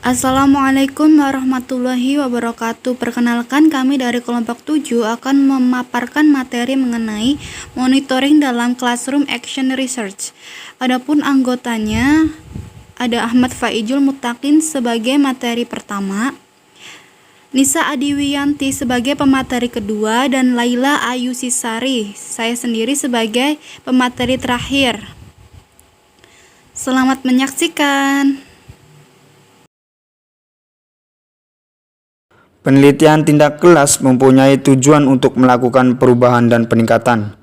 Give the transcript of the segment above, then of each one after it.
Assalamualaikum warahmatullahi wabarakatuh. Perkenalkan, kami dari kelompok 7 akan memaparkan materi mengenai monitoring dalam classroom action research. Adapun anggotanya ada Ahmad Faijul Mutakin sebagai materi pertama, Nisa Adiwiyanti sebagai pemateri kedua, dan Laila Ayu Sisari, saya sendiri sebagai pemateri terakhir. Selamat menyaksikan. Penelitian tindak kelas mempunyai tujuan untuk melakukan perubahan dan peningkatan.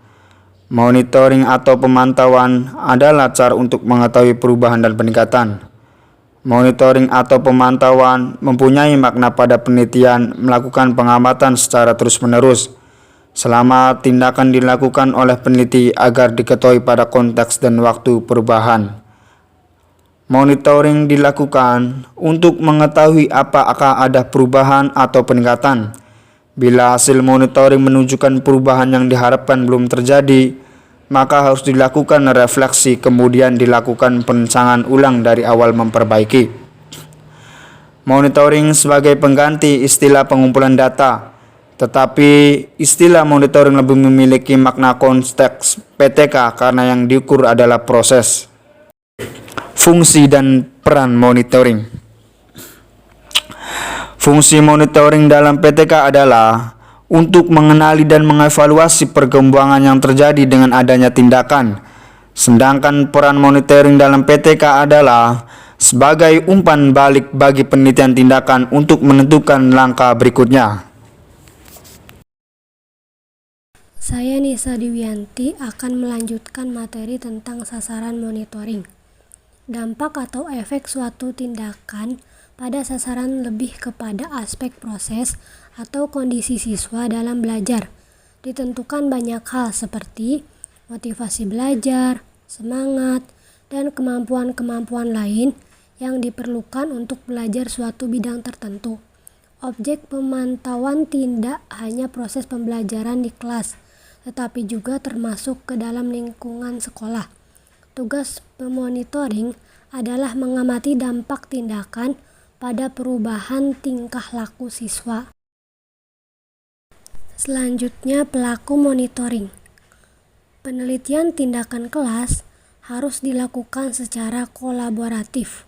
Monitoring atau pemantauan adalah cara untuk mengetahui perubahan dan peningkatan. Monitoring atau pemantauan mempunyai makna pada penelitian melakukan pengamatan secara terus-menerus selama tindakan dilakukan oleh peneliti agar diketahui pada konteks dan waktu perubahan. Monitoring dilakukan untuk mengetahui apakah ada perubahan atau peningkatan. Bila hasil monitoring menunjukkan perubahan yang diharapkan belum terjadi, maka harus dilakukan refleksi, kemudian dilakukan perencanaan ulang dari awal memperbaiki. Monitoring sebagai pengganti istilah pengumpulan data, tetapi istilah monitoring lebih memiliki makna konteks PTK karena yang diukur adalah proses. Fungsi dan peran monitoring. Fungsi monitoring dalam PTK adalah untuk mengenali dan mengevaluasi perkembangan yang terjadi dengan adanya tindakan. Sedangkan peran monitoring dalam PTK adalah sebagai umpan balik bagi penelitian tindakan untuk menentukan langkah berikutnya. Saya Nisa Adiwiyanti akan melanjutkan materi tentang sasaran monitoring. Dampak atau efek suatu tindakan pada sasaran lebih kepada aspek proses atau kondisi siswa dalam belajar. Ditentukan banyak hal seperti motivasi belajar, semangat, dan kemampuan-kemampuan lain yang diperlukan untuk belajar suatu bidang tertentu. Objek pemantauan tidak hanya proses pembelajaran di kelas, tetapi juga termasuk ke dalam lingkungan sekolah. Tugas pemonitoring adalah mengamati dampak tindakan pada perubahan tingkah laku siswa. Selanjutnya, pelaku monitoring. Penelitian tindakan kelas harus dilakukan secara kolaboratif.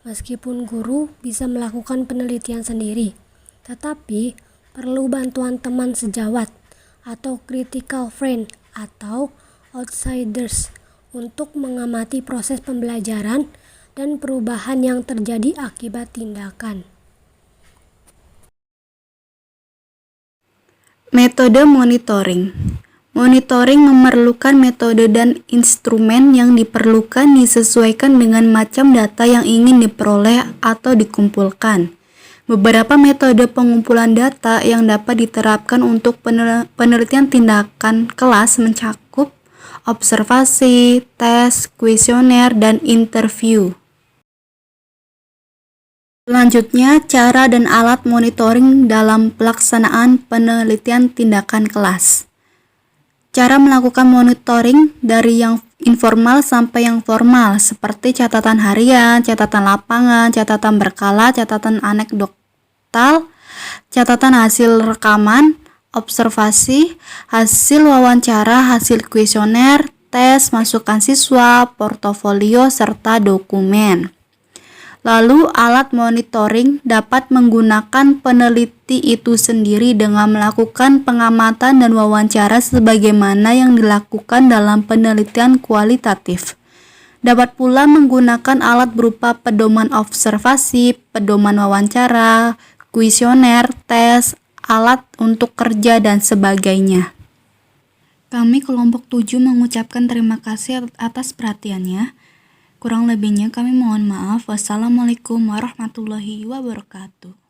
Meskipun guru bisa melakukan penelitian sendiri, tetapi perlu bantuan teman sejawat atau critical friend atau outsiders untuk mengamati proses pembelajaran dan perubahan yang terjadi akibat tindakan. Metode monitoring. Monitoring memerlukan metode dan instrumen yang diperlukan disesuaikan dengan macam data yang ingin diperoleh atau dikumpulkan. Beberapa metode pengumpulan data yang dapat diterapkan untuk penelitian tindakan kelas mencakup observasi, tes, kuesioner, dan interview. Selanjutnya, cara dan alat monitoring dalam pelaksanaan penelitian tindakan kelas. Cara melakukan monitoring dari yang informal sampai yang formal, seperti catatan harian, catatan lapangan, catatan berkala, catatan anekdotal, catatan hasil rekaman, observasi, hasil wawancara, hasil kuesioner, tes, masukan siswa, portofolio, serta dokumen. Lalu, alat monitoring dapat menggunakan peneliti itu sendiri dengan melakukan pengamatan dan wawancara sebagaimana yang dilakukan dalam penelitian kualitatif. Dapat pula menggunakan alat berupa pedoman observasi, pedoman wawancara, kuesioner, tes, alat untuk kerja, dan sebagainya. Kami kelompok 7 mengucapkan terima kasih atas perhatiannya. Kurang lebihnya kami mohon maaf. Wassalamualaikum warahmatullahi wabarakatuh.